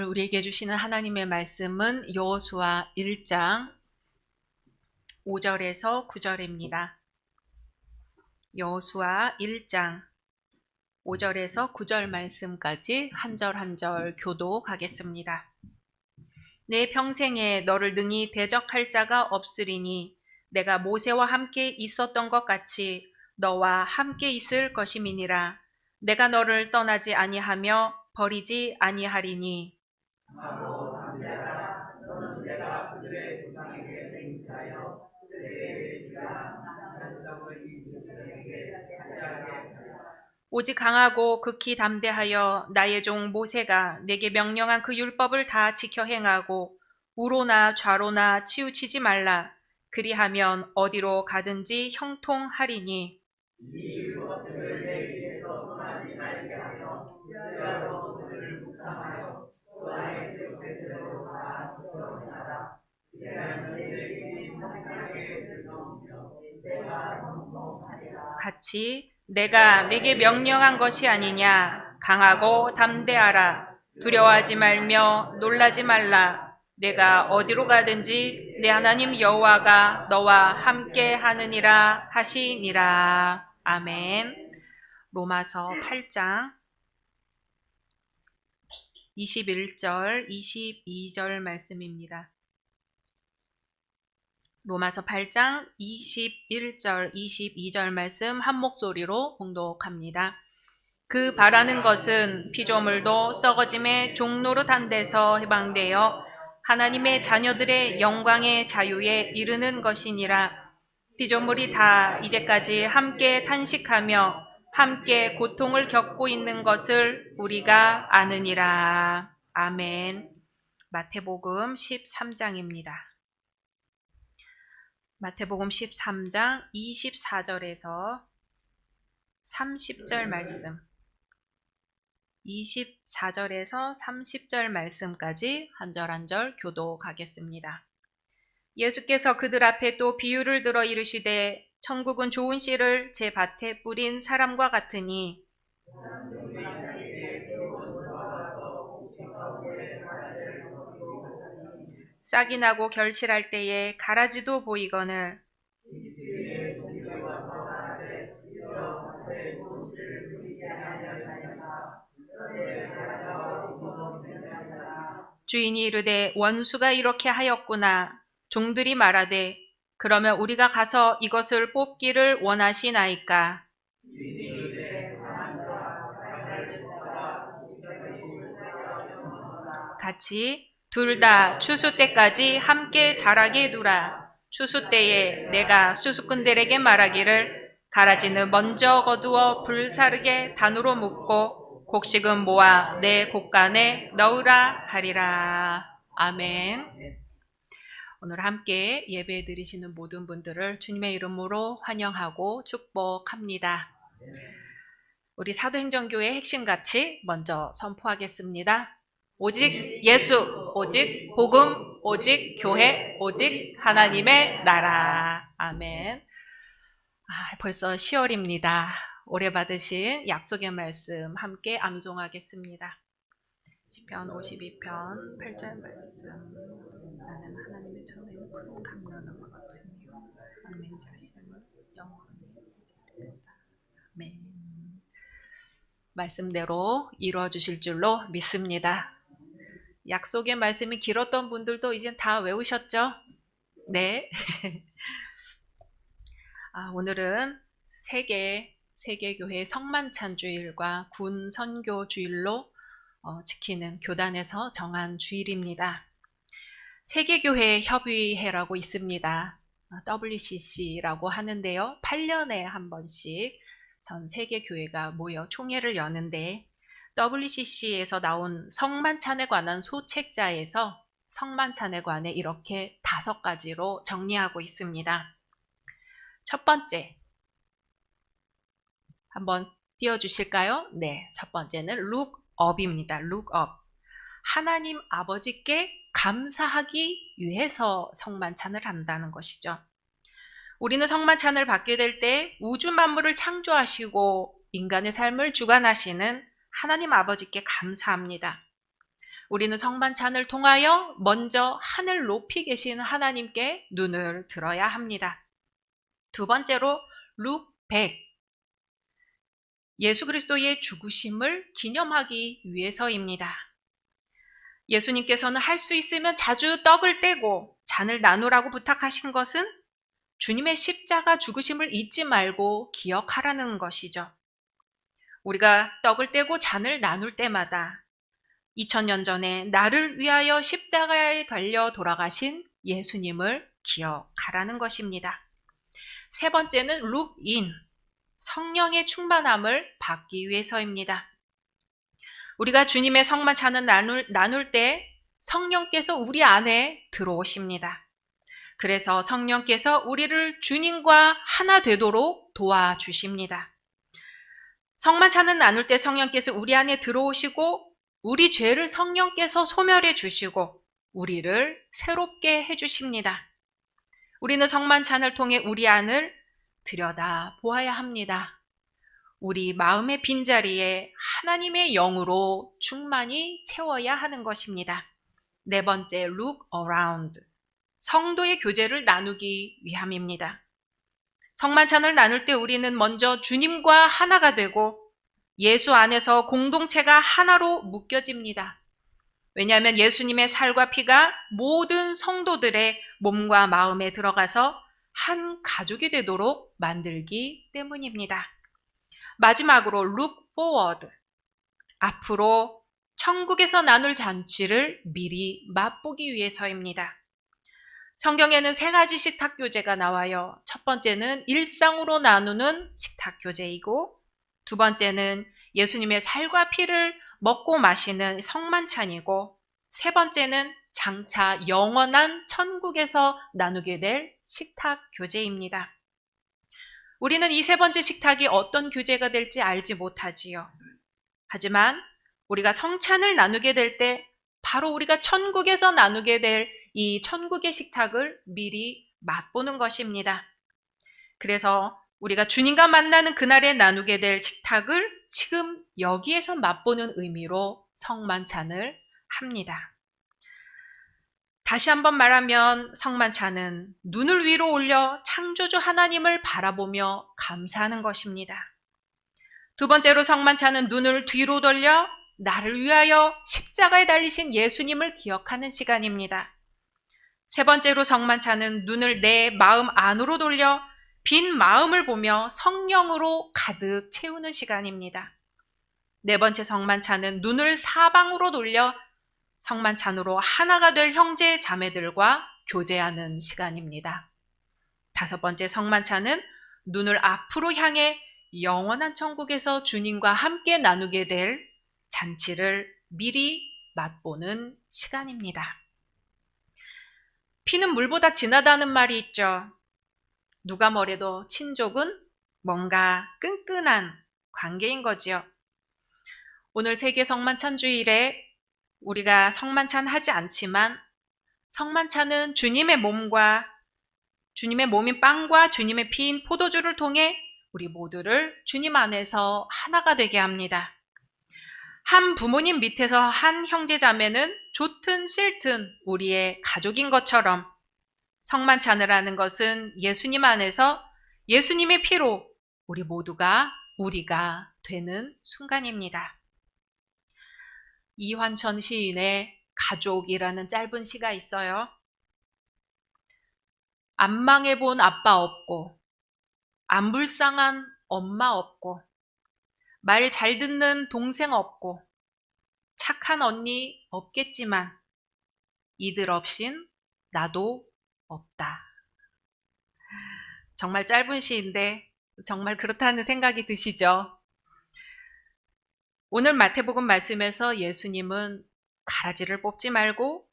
우리에게 주시는 하나님의 말씀은 여호수아 1장 5절에서 9절입니다. 여호수아 1장 5절에서 9절 말씀까지 한 절 한 절 교독하겠습니다. 내 평생에 너를 능히 대적할 자가 없으리니 내가 모세와 함께 있었던 것 같이 너와 함께 있을 것임이니라. 내가 너를 떠나지 아니하며 버리지 아니하리니 너는 내가 그들의 조상에게 맹세하여 그들에게 주리라. 나는 적을 이 백성에게 하게 하리라. 오직 강하고 극히 담대하여 나의 종 모세가 내게 명령한 그 율법을 다 지켜 행하고 우로나 좌로나 치우치지 말라. 그리하면 어디로 가든지 형통하리니 이 율법들을 내 입에서 떠나지 말게 하여 그리하여 그들을 묵상하여 또 나의 뜻대로 다 지켜 행하라. 그리하면 너희에게 하나님의 즐거우며 내가 성공하리라. 같이 내가 내게 명령한 것이 아니냐. 강하고 담대하라. 두려워하지 말며 놀라지 말라. 내가 어디로 가든지 내 하나님 여호와가 너와 함께 하느니라 하시니라. 아멘. 로마서 8장 21절 22절 말씀입니다. 로마서 8장 21절 22절 말씀 한 목소리로 봉독합니다. 그 바라는 것은 피조물도 썩어짐의 종노릇한 데서 해방되어 하나님의 자녀들의 영광의 자유에 이르는 것이니라. 피조물이 다 이제까지 함께 탄식하며 함께 고통을 겪고 있는 것을 우리가 아느니라. 아멘. 마태복음 13장입니다. 마태복음 13장 24절에서 30절 말씀, 24절에서 30절 말씀까지 한 절 한 절 교독하겠습니다. 예수께서 그들 앞에 또 비유를 들어 이르시되 천국은 좋은 씨를 제 밭에 뿌린 사람과 같으니 싹이 나고 결실할 때에 가라지도 보이거늘 주인이 이르되 원수가 이렇게 하였구나. 종들이 말하되 그러면 우리가 가서 이것을 뽑기를 원하시나이까. 같이 둘 다 추수 때까지 함께 자라게 두라. 추수 때에 내가 수수꾼들에게 말하기를 가라지는 먼저 거두어 불사르게 단으로 묶고 곡식은 모아 내 곡간에 넣으라 하리라. 아멘. 오늘 함께 예배 드리시는 모든 분들을 주님의 이름으로 환영하고 축복합니다. 우리 사도행전교회 핵심 가치 먼저 선포하겠습니다. 오직 예수, 오직 복음, 오직 교회, 오직 하나님의 나라. 아멘. 벌써 10월입니다. 올해 받으신 약속의 말씀 함께 암송하겠습니다. 시편 52편 8절 말씀. 나는 하나님의 전에 푸른 강변을 같으며 하나님의 자신을 영원히 아멘. 말씀대로 이루어 주실 줄로 믿습니다. 약속의 말씀이 길었던 분들도 이제 다 외우셨죠? 네. 오늘은 세계교회 성만찬주일과 군 선교주일로 지키는 교단에서 정한 주일입니다. 세계교회 협의회라고 있습니다. WCC라고 하는데요. 8년에 한 번씩 전 세계교회가 모여 총회를 여는데 WCC에서 나온 성만찬에 관한 소책자에서 성만찬에 관해 이렇게 5가지로 정리하고 있습니다. 첫 번째, 한번 띄워주실까요? 네, 첫 번째는 look up입니다. look up. 하나님 아버지께 감사하기 위해서 성만찬을 한다는 것이죠. 우리는 성만찬을 받게 될 때 우주 만물을 창조하시고 인간의 삶을 주관하시는 하나님 아버지께 감사합니다. 우리는 성만찬을 통하여 먼저 하늘 높이 계신 하나님께 눈을 들어야 합니다. 두 번째로 룩 100. 예수 그리스도의 죽으심을 기념하기 위해서입니다. 예수님께서는 할 수 있으면 자주 떡을 떼고 잔을 나누라고 부탁하신 것은 주님의 십자가 죽으심을 잊지 말고 기억하라는 것이죠. 우리가 떡을 떼고 잔을 나눌 때마다 2000년 전에 나를 위하여 십자가에 달려 돌아가신 예수님을 기억하라는 것입니다. 세 번째는 룩인, 성령의 충만함을 받기 위해서입니다. 우리가 주님의 성만찬을 나눌 때 성령께서 우리 안에 들어오십니다. 그래서 성령께서 우리를 주님과 하나 되도록 도와주십니다. 성만찬을 나눌 때 성령께서 우리 안에 들어오시고 우리 죄를 성령께서 소멸해 주시고 우리를 새롭게 해주십니다. 우리는 성만찬을 통해 우리 안을 들여다 보아야 합니다. 우리 마음의 빈자리에 하나님의 영으로 충만히 채워야 하는 것입니다. 네 번째, look around. 성도의 교제를 나누기 위함입니다. 성만찬을 나눌 때 우리는 먼저 주님과 하나가 되고 예수 안에서 공동체가 하나로 묶여집니다. 왜냐하면 예수님의 살과 피가 모든 성도들의 몸과 마음에 들어가서 한 가족이 되도록 만들기 때문입니다. 마지막으로 look forward. 앞으로 천국에서 나눌 잔치를 미리 맛보기 위해서입니다. 성경에는 세 가지 식탁 교제가 나와요. 첫 번째는 일상으로 나누는 식탁 교제이고, 두 번째는 예수님의 살과 피를 먹고 마시는 성만찬이고, 세 번째는 장차 영원한 천국에서 나누게 될 식탁 교제입니다. 우리는 이 세 번째 식탁이 어떤 교제가 될지 알지 못하지요. 하지만 우리가 성찬을 나누게 될 때 바로 우리가 천국에서 나누게 될 이 천국의 식탁을 미리 맛보는 것입니다. 그래서 우리가 주님과 만나는 그날에 나누게 될 식탁을 지금 여기에서 맛보는 의미로 성만찬을 합니다. 다시 한번 말하면 성만찬은 눈을 위로 올려 창조주 하나님을 바라보며 감사하는 것입니다. 두 번째로 성만찬은 눈을 뒤로 돌려 나를 위하여 십자가에 달리신 예수님을 기억하는 시간입니다. 세 번째로 성만찬은 눈을 내 마음 안으로 돌려 빈 마음을 보며 성령으로 가득 채우는 시간입니다. 네 번째 성만찬은 눈을 사방으로 돌려 성만찬으로 하나가 될 형제 자매들과 교제하는 시간입니다. 다섯 번째 성만찬은 눈을 앞으로 향해 영원한 천국에서 주님과 함께 나누게 될 잔치를 미리 맛보는 시간입니다. 피는 물보다 진하다는 말이 있죠. 누가 뭐래도 친족은 뭔가 끈끈한 관계인 거지요. 오늘 세계 성만찬 주일에 우리가 성만찬 하지 않지만 성만찬은 주님의 몸인 빵과 주님의 피인 포도주를 통해 우리 모두를 주님 안에서 하나가 되게 합니다. 한 부모님 밑에서 한 형제자매는 좋든 싫든 우리의 가족인 것처럼 성만찬을 하는 것은 예수님 안에서 예수님의 피로 우리 모두가 우리가 되는 순간입니다. 이환천 시인의 가족이라는 짧은 시가 있어요. 안 망해본 아빠 없고 안 불쌍한 엄마 없고 말 잘 듣는 동생 없고 착한 언니 없겠지만 이들 없인 나도 없다. 정말 짧은 시인데 정말 그렇다는 생각이 드시죠? 오늘 마태복음 말씀에서 예수님은 가라지를 뽑지 말고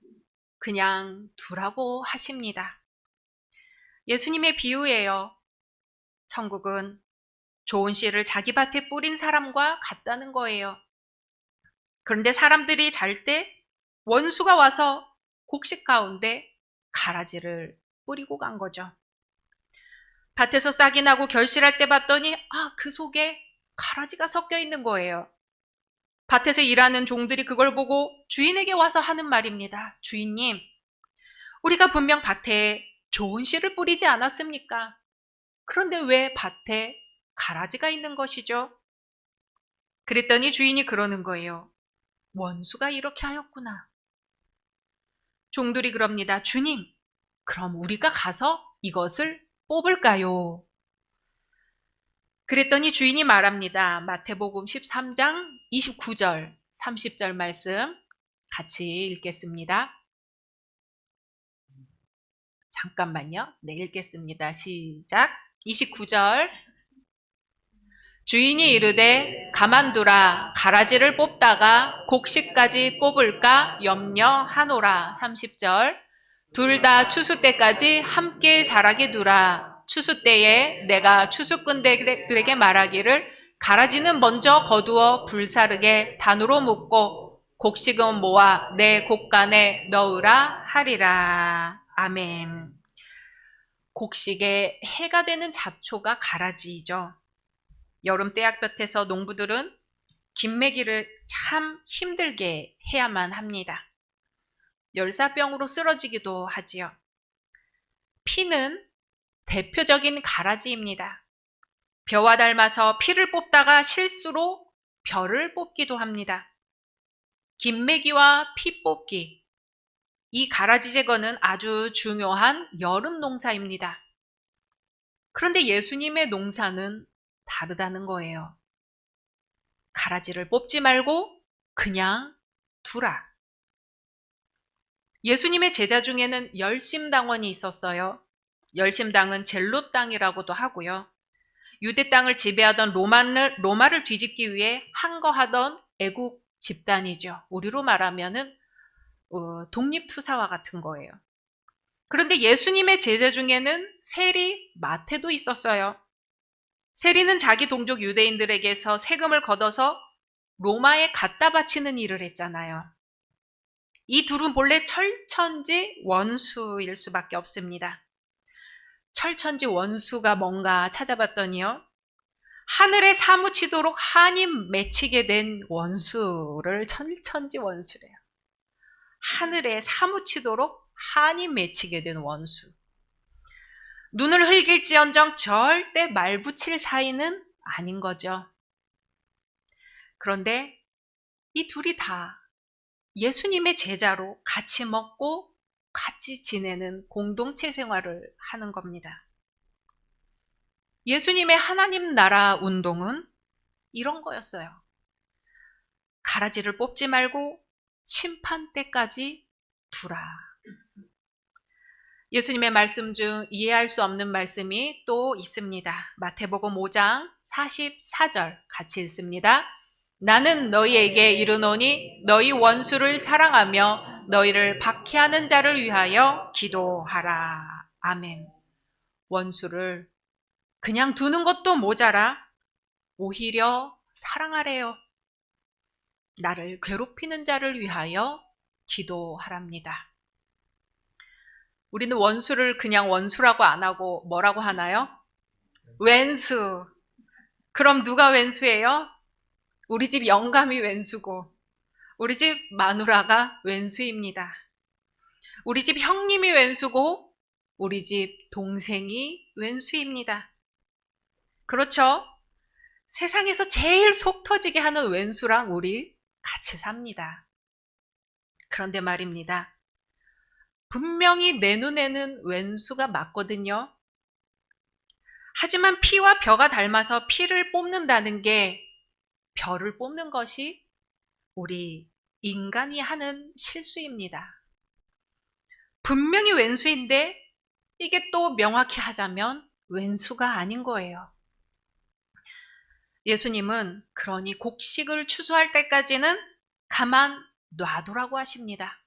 그냥 두라고 하십니다. 예수님의 비유예요. 천국은 좋은 씨를 자기 밭에 뿌린 사람과 같다는 거예요. 그런데 사람들이 잘 때 원수가 와서 곡식 가운데 가라지를 뿌리고 간 거죠. 밭에서 싹이 나고 결실할 때 봤더니 그 속에 가라지가 섞여 있는 거예요. 밭에서 일하는 종들이 그걸 보고 주인에게 와서 하는 말입니다. 주인님, 우리가 분명 밭에 좋은 씨를 뿌리지 않았습니까? 그런데 왜 밭에 가라지가 있는 것이죠? 그랬더니 주인이 그러는 거예요. 원수가 이렇게 하였구나. 종들이 그럽니다. 주님, 그럼 우리가 가서 이것을 뽑을까요? 그랬더니 주인이 말합니다. 마태복음 13장 29절, 30절 말씀 같이 읽겠습니다. 잠깐만요. 네, 읽겠습니다. 시작. 29절. 주인이 이르되 가만두라, 가라지를 뽑다가 곡식까지 뽑을까 염려하노라. 30절. 둘 다 추수 때까지 함께 자라게 두라. 추수 때에 내가 추수꾼들에게 말하기를 가라지는 먼저 거두어 불사르게 단으로 묶고 곡식은 모아 내 곡간에 넣으라 하리라. 아멘. 곡식에 해가 되는 잡초가 가라지이죠. 여름 떼약볕에서 농부들은 김매기를 참 힘들게 해야만 합니다. 열사병으로 쓰러지기도 하지요. 피는 대표적인 가라지입니다. 벼와 닮아서 피를 뽑다가 실수로 벼를 뽑기도 합니다. 김매기와 피 뽑기, 이 가라지 제거는 아주 중요한 여름 농사입니다. 그런데 예수님의 농사는 다르다는 거예요. 가라지를 뽑지 말고 그냥 두라. 예수님의 제자 중에는 열심당원이 있었어요. 열심당은 젤롯 땅이라고도 하고요. 유대 땅을 지배하던 로마를 뒤집기 위해 항거하던 애국 집단이죠. 우리로 말하면은 독립투사와 같은 거예요. 그런데 예수님의 제자 중에는 세리 마태도 있었어요. 세리는 자기 동족 유대인들에게서 세금을 걷어서 로마에 갖다 바치는 일을 했잖아요. 이 둘은 본래 철천지 원수일 수밖에 없습니다. 철천지 원수가 뭔가 찾아봤더니요. 하늘에 사무치도록 한이 맺히게 된 원수를 철천지 원수래요. 하늘에 사무치도록 한이 맺히게 된 원수. 눈을 흘길지언정 절대 말붙일 사이는 아닌 거죠. 그런데 이 둘이 다 예수님의 제자로 같이 먹고 같이 지내는 공동체 생활을 하는 겁니다. 예수님의 하나님 나라 운동은 이런 거였어요. 가라지를 뽑지 말고 심판 때까지 두라. 예수님의 말씀 중 이해할 수 없는 말씀이 또 있습니다. 마태복음 5장 44절 같이 읽습니다. 나는 너희에게 이르노니 너희 원수를 사랑하며 너희를 박해하는 자를 위하여 기도하라. 아멘. 원수를 그냥 두는 것도 모자라 오히려 사랑하래요. 나를 괴롭히는 자를 위하여 기도하랍니다. 우리는 원수를 그냥 원수라고 안 하고 뭐라고 하나요? 왼수. 그럼 누가 왼수예요? 우리 집 영감이 왼수고 우리 집 마누라가 왼수입니다. 우리 집 형님이 왼수고 우리 집 동생이 왼수입니다. 그렇죠? 세상에서 제일 속 터지게 하는 왼수랑 우리 같이 삽니다. 그런데 말입니다. 분명히 내 눈에는 왼수가 맞거든요. 하지만 피와 벼가 닮아서 피를 뽑는다는 게 벼를 뽑는 것이 우리 인간이 하는 실수입니다. 분명히 왼수인데 이게 또 명확히 하자면 왼수가 아닌 거예요. 예수님은 그러니 곡식을 추수할 때까지는 가만 놔두라고 하십니다.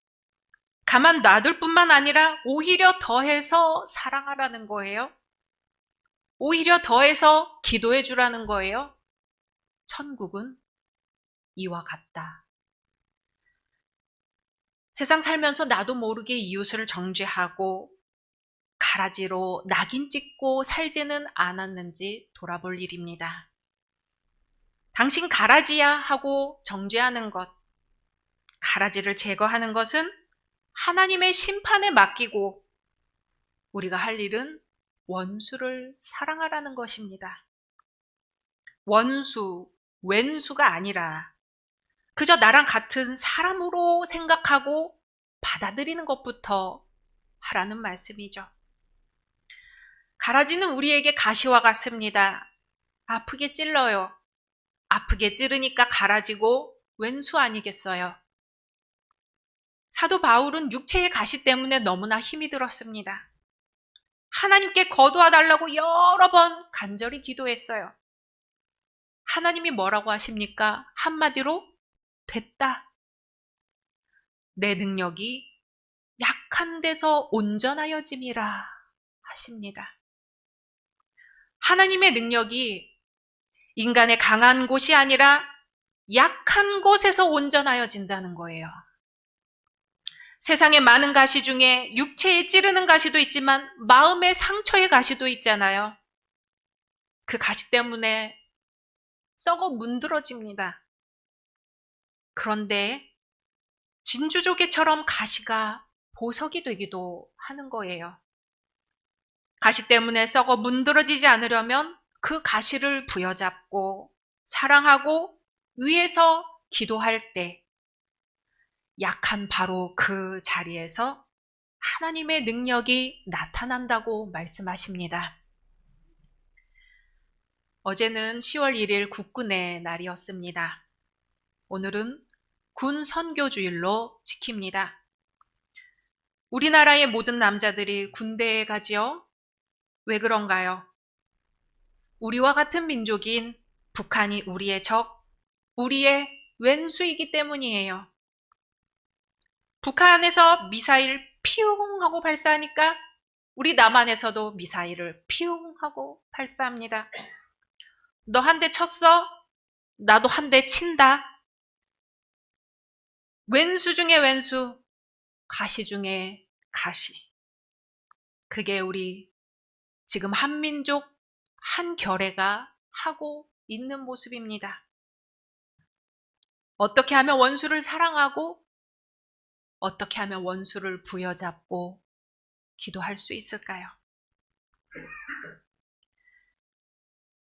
가만 놔둘 뿐만 아니라 오히려 더해서 사랑하라는 거예요. 오히려 더해서 기도해 주라는 거예요. 천국은 이와 같다. 세상 살면서 나도 모르게 이웃을 정죄하고 가라지로 낙인 찍고 살지는 않았는지 돌아볼 일입니다. 당신 가라지야 하고 정죄하는 것, 가라지를 제거하는 것은 하나님의 심판에 맡기고 우리가 할 일은 원수를 사랑하라는 것입니다. 원수, 왼수가 아니라 그저 나랑 같은 사람으로 생각하고 받아들이는 것부터 하라는 말씀이죠. 가라지는 우리에게 가시와 같습니다. 아프게 찔러요. 아프게 찌르니까 가라지고 왼수 아니겠어요? 사도 바울은 육체의 가시 때문에 너무나 힘이 들었습니다. 하나님께 거두어달라고 여러 번 간절히 기도했어요. 하나님이 뭐라고 하십니까? 한마디로 됐다. 내 능력이 약한 데서 온전하여짐이라 하십니다. 하나님의 능력이 인간의 강한 곳이 아니라 약한 곳에서 온전하여진다는 거예요. 세상에 많은 가시 중에 육체에 찌르는 가시도 있지만 마음의 상처의 가시도 있잖아요. 그 가시 때문에 썩어 문드러집니다. 그런데 진주조개처럼 가시가 보석이 되기도 하는 거예요. 가시 때문에 썩어 문드러지지 않으려면 그 가시를 부여잡고 사랑하고 위에서 기도할 때 약한 바로 그 자리에서 하나님의 능력이 나타난다고 말씀하십니다. 어제는 10월 1일 국군의 날이었습니다. 오늘은 군 선교주일로 지킵니다. 우리나라의 모든 남자들이 군대에 가지요? 왜 그런가요? 우리와 같은 민족인 북한이 우리의 적, 우리의 왼수이기 때문이에요. 북한에서 미사일 피웅 하고 발사하니까 우리 남한에서도 미사일을 피웅 하고 발사합니다. 너 한 대 쳤어? 나도 한 대 친다. 왼수 중에 왼수, 가시 중에 가시. 그게 우리 지금 한민족, 한결애가 하고 있는 모습입니다. 어떻게 하면 원수를 사랑하고 어떻게 하면 원수를 부여잡고 기도할 수 있을까요?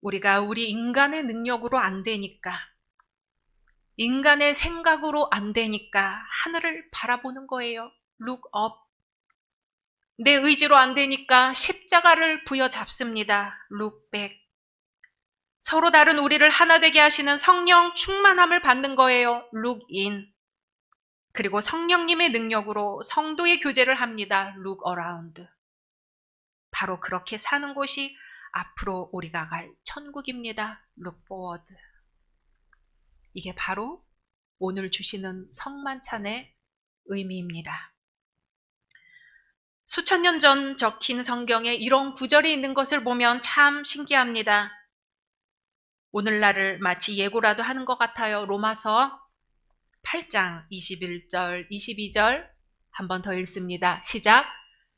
우리가 우리 인간의 능력으로 안 되니까, 인간의 생각으로 안 되니까 하늘을 바라보는 거예요. Look up. 내 의지로 안 되니까 십자가를 부여잡습니다. Look back. 서로 다른 우리를 하나 되게 하시는 성령 충만함을 받는 거예요. Look in. 그리고 성령님의 능력으로 성도의 교제를 합니다. Look around. 바로 그렇게 사는 곳이 앞으로 우리가 갈 천국입니다. Look forward. 이게 바로 오늘 주시는 성만찬의 의미입니다. 수천 년 전 적힌 성경에 이런 구절이 있는 것을 보면 참 신기합니다. 오늘날을 마치 예고라도 하는 것 같아요. 로마서 8장 21절, 22절 한 번 더 읽습니다. 시작.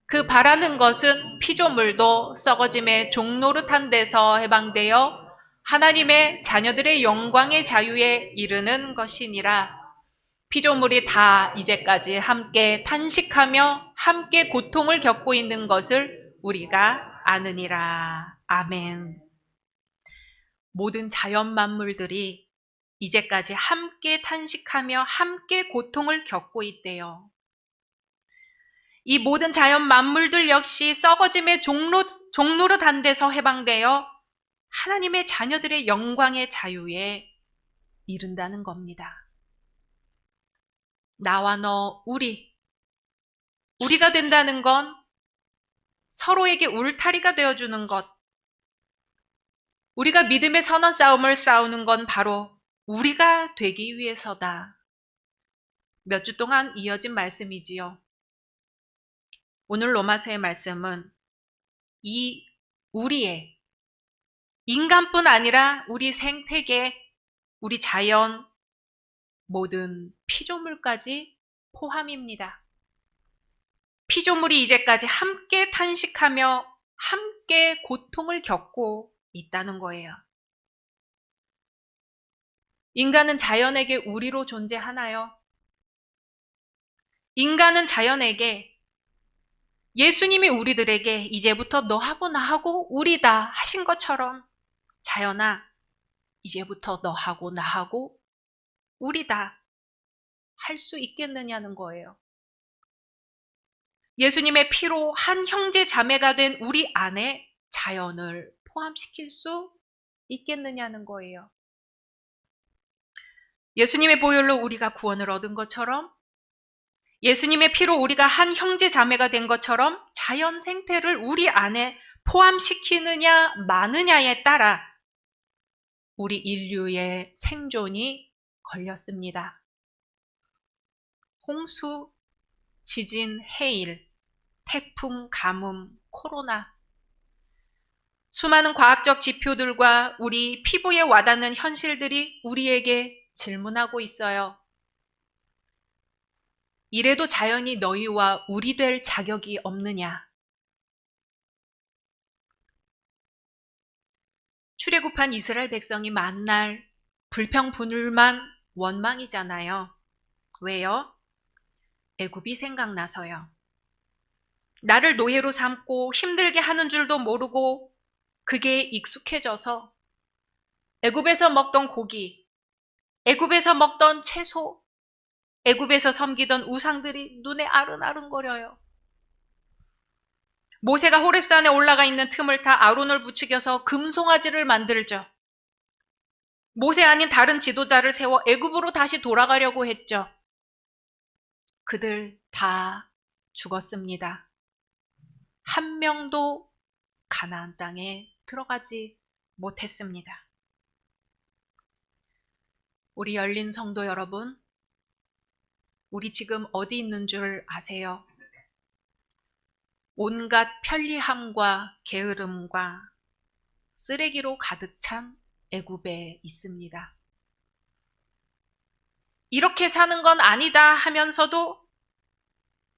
그 바라는 것은 피조물도 썩어짐의 종노릇한 데서 해방되어 하나님의 자녀들의 영광의 자유에 이르는 것이니라. 피조물이 다 이제까지 함께 탄식하며 함께 고통을 겪고 있는 것을 우리가 아느니라. 아멘. 모든 자연 만물들이 이제까지 함께 탄식하며 함께 고통을 겪고 있대요. 이 모든 자연 만물들 역시 썩어짐의 종노릇한 데서 해방되어 하나님의 자녀들의 영광의 자유에 이른다는 겁니다. 나와 너, 우리가 된다는 건 서로에게 울타리가 되어주는 것, 우리가 믿음의 선한 싸움을 싸우는 건 바로 우리가 되기 위해서다. 몇 주 동안 이어진 말씀이지요. 오늘 로마서의 말씀은 이 우리의 인간뿐 아니라 우리 생태계, 우리 자연, 모든 피조물까지 포함입니다. 피조물이 이제까지 함께 탄식하며 함께 고통을 겪고 있다는 거예요. 인간은 자연에게 우리로 존재하나요? 인간은 자연에게 예수님이 우리들에게 이제부터 너하고 나하고 우리다 하신 것처럼 자연아, 이제부터 너하고 나하고 우리다 할 수 있겠느냐는 거예요. 예수님의 피로 한 형제 자매가 된 우리 안에 자연을 포함시킬 수 있겠느냐는 거예요. 예수님의 보혈로 우리가 구원을 얻은 것처럼 예수님의 피로 우리가 한 형제 자매가 된 것처럼 자연 생태를 우리 안에 포함시키느냐 마느냐에 따라 우리 인류의 생존이 걸렸습니다. 홍수, 지진, 해일, 태풍, 가뭄, 코로나. 수많은 과학적 지표들과 우리 피부에 와닿는 현실들이 우리에게 질문하고 있어요. 이래도 자연이 너희와 우리 될 자격이 없느냐? 출애굽한 이스라엘 백성이 만날 불평불만 원망이잖아요. 왜요? 애굽이 생각나서요. 나를 노예로 삼고 힘들게 하는 줄도 모르고 그게 익숙해져서 애굽에서 먹던 고기, 애굽에서 먹던 채소, 애굽에서 섬기던 우상들이 눈에 아른아른거려요. 모세가 호렙산에 올라가 있는 틈을 타 아론을 부추겨서 금송아지를 만들죠. 모세 아닌 다른 지도자를 세워 애굽으로 다시 돌아가려고 했죠. 그들 다 죽었습니다. 한 명도 가나안 땅에 들어가지 못했습니다. 우리 열린 성도 여러분, 우리 지금 어디 있는 줄 아세요? 온갖 편리함과 게으름과 쓰레기로 가득 찬 애굽에 있습니다. 이렇게 사는 건 아니다 하면서도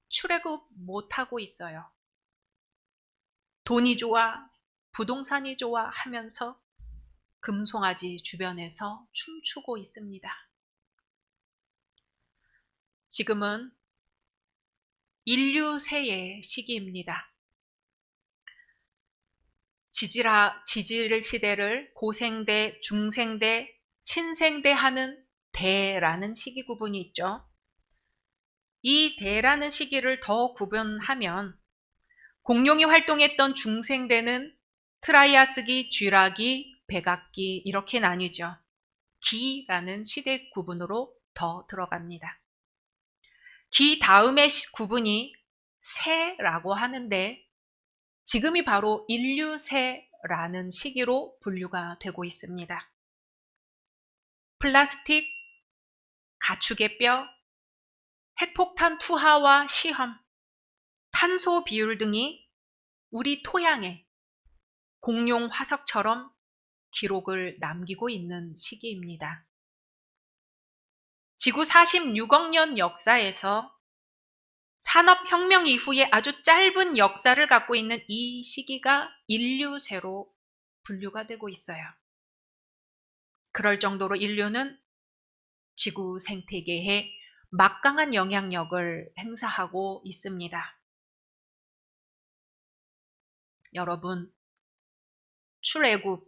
출애굽 못하고 있어요. 돈이 좋아, 부동산이 좋아 하면서 금송아지 주변에서 춤추고 있습니다. 지금은 인류세의 시기입니다. 지질 시대를 고생대, 중생대, 신생대 하는 대라는 시기 구분이 있죠. 이 대라는 시기를 더 구분하면 공룡이 활동했던 중생대는 트라이아스기, 쥐라기, 백악기 이렇게 나뉘죠. 기라는 시대 구분으로 더 들어갑니다. 기 다음의 구분이 세라고 하는데 지금이 바로 인류세라는 시기로 분류가 되고 있습니다. 플라스틱, 가축의 뼈, 핵폭탄 투하와 시험, 탄소 비율 등이 우리 토양에 공룡 화석처럼 기록을 남기고 있는 시기입니다. 지구 46억 년 역사에서 산업혁명 이후에 아주 짧은 역사를 갖고 있는 이 시기가 인류세로 분류가 되고 있어요. 그럴 정도로 인류는 지구 생태계에 막강한 영향력을 행사하고 있습니다. 여러분, 출애굽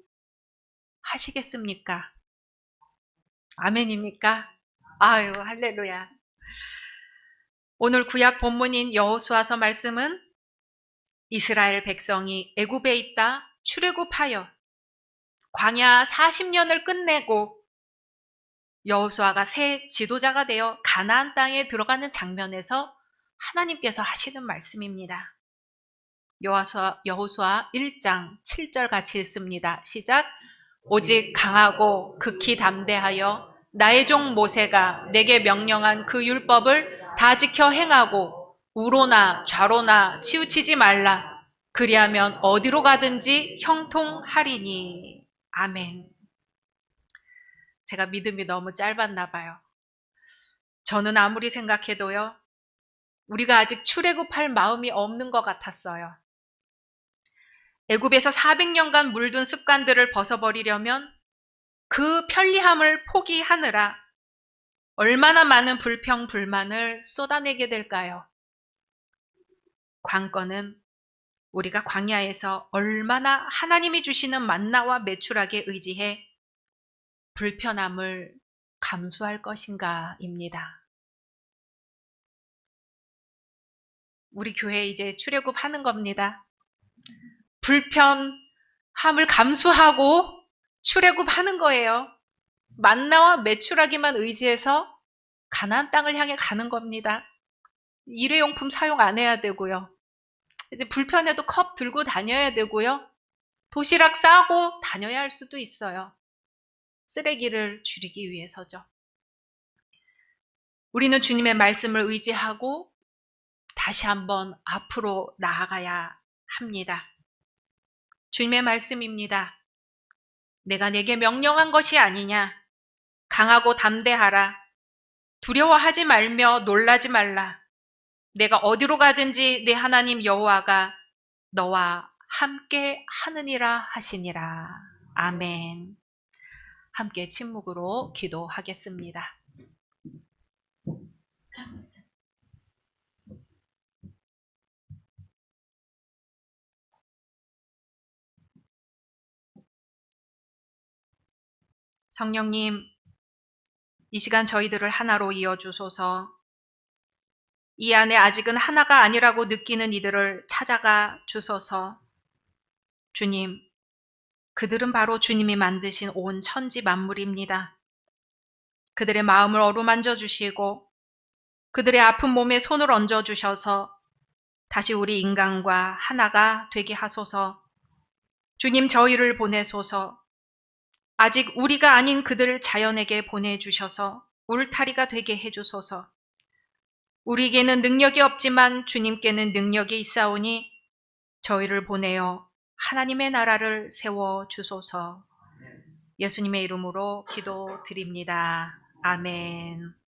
하시겠습니까? 아멘입니까? 아유, 할렐루야. 오늘 구약 본문인 여호수아서 말씀은 이스라엘 백성이 애굽에 있다 출애굽하여 광야 40년을 끝내고 여호수아가 새 지도자가 되어 가나안 땅에 들어가는 장면에서 하나님께서 하시는 말씀입니다. 여호수아 1장 7절 같이 읽습니다. 시작. 오직 강하고 극히 담대하여 나의 종 모세가 내게 명령한 그 율법을 다 지켜 행하고 우로나 좌로나 치우치지 말라. 그리하면 어디로 가든지 형통하리니. 아멘. 제가 믿음이 너무 짧았나 봐요. 저는 아무리 생각해도요, 우리가 아직 출애굽할 마음이 없는 것 같았어요. 애굽에서 400년간 물든 습관들을 벗어버리려면 그 편리함을 포기하느라 얼마나 많은 불평, 불만을 쏟아내게 될까요? 관건은 우리가 광야에서 얼마나 하나님이 주시는 만나와 메추라기에 의지해 불편함을 감수할 것인가입니다. 우리 교회 이제 출애굽 하는 겁니다. 불편함을 감수하고 출애굽 하는 거예요. 만나와 메추라기만 의지해서 가나안 땅을 향해 가는 겁니다. 일회용품 사용 안 해야 되고요. 이제 불편해도 컵 들고 다녀야 되고요. 도시락 싸고 다녀야 할 수도 있어요. 쓰레기를 줄이기 위해서죠. 우리는 주님의 말씀을 의지하고 다시 한번 앞으로 나아가야 합니다. 주님의 말씀입니다. 내가 내게 명령한 것이 아니냐. 강하고 담대하라. 두려워하지 말며 놀라지 말라. 내가 어디로 가든지 내 하나님 여호와가 너와 함께 하느니라 하시니라. 아멘. 함께 침묵으로 기도하겠습니다. 성령님, 이 시간 저희들을 하나로 이어주소서. 이 안에 아직은 하나가 아니라고 느끼는 이들을 찾아가 주소서. 주님, 그들은 바로 주님이 만드신 온 천지 만물입니다. 그들의 마음을 어루만져 주시고 그들의 아픈 몸에 손을 얹어 주셔서 다시 우리 인간과 하나가 되게 하소서. 주님, 저희를 보내소서. 아직 우리가 아닌 그들을 자연에게 보내주셔서 울타리가 되게 해주소서. 우리에게는 능력이 없지만 주님께는 능력이 있사오니 저희를 보내어 하나님의 나라를 세워주소서. 예수님의 이름으로 기도드립니다. 아멘.